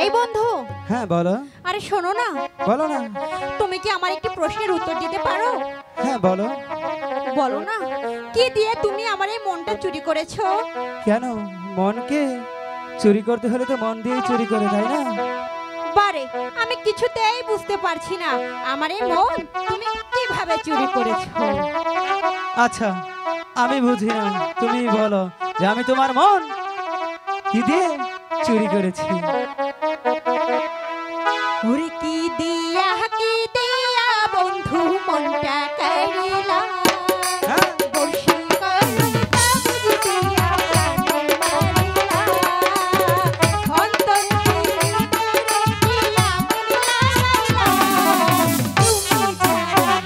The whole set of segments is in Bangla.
এই বন্ধু। হ্যাঁ বলো। আরে শোনো না। বলো না। তুমি কি আমার একটি প্রশ্নের উত্তর দিতে পারো? হ্যাঁ বলো। বলো না, কি দিয়ে তুমি আমার এই মনটা চুরি করেছো? কেন, মনকে চুরি করতে হলে তো মন দিয়েই চুরি করে, তাই না? বারে, আমি কিছুতেই বুঝতে পারছি না আমার এই মন তুমি কিভাবে চুরি করেছো। আচ্ছা, আমি বুঝি না, তুমি বলো যে আমি তোমার মন কি দিয়ে চুরি করেছি। ওরে কি দিয়া বন্ধু মনটা কাড়িলা। হ্যাঁ? বর্ষি কলম কাগজ দিয়া প্রাণে মারিলা। অন্তর ভিতরে দিয়া মন লাগাইলা। তুমি ছাড়া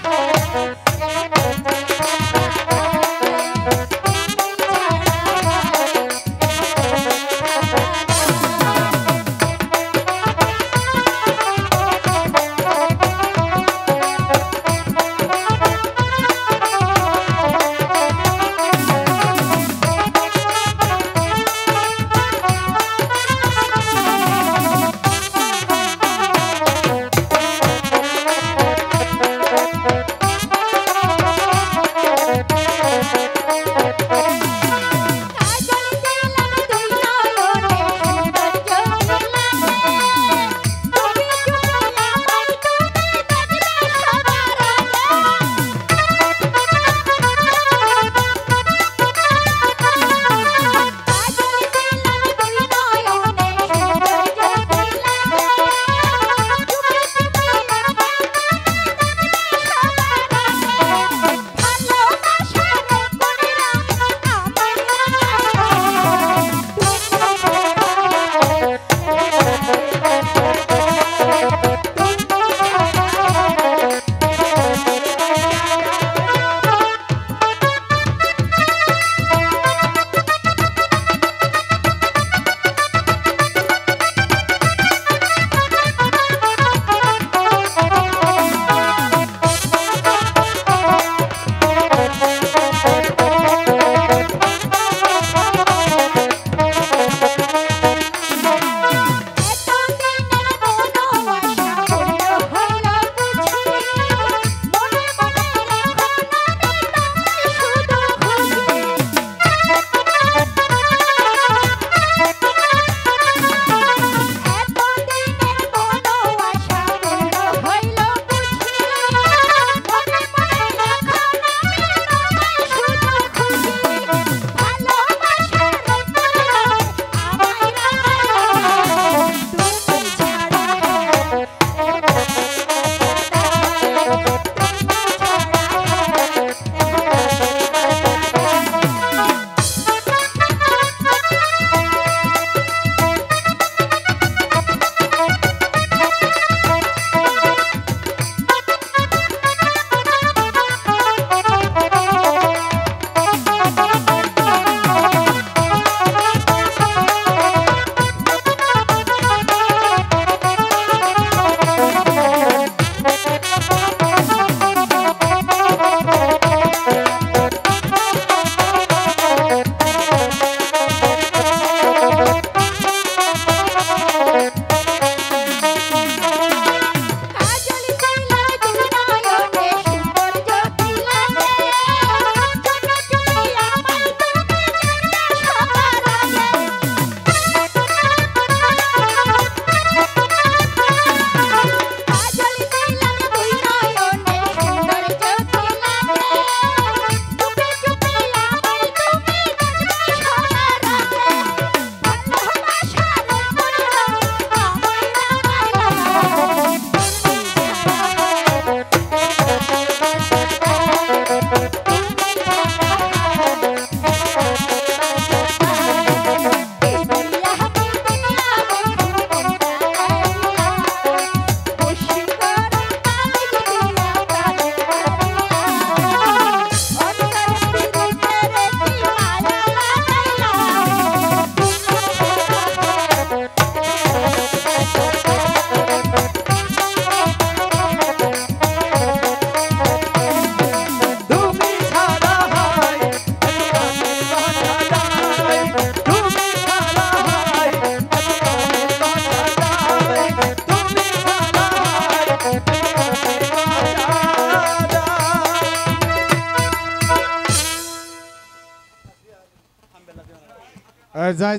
যাই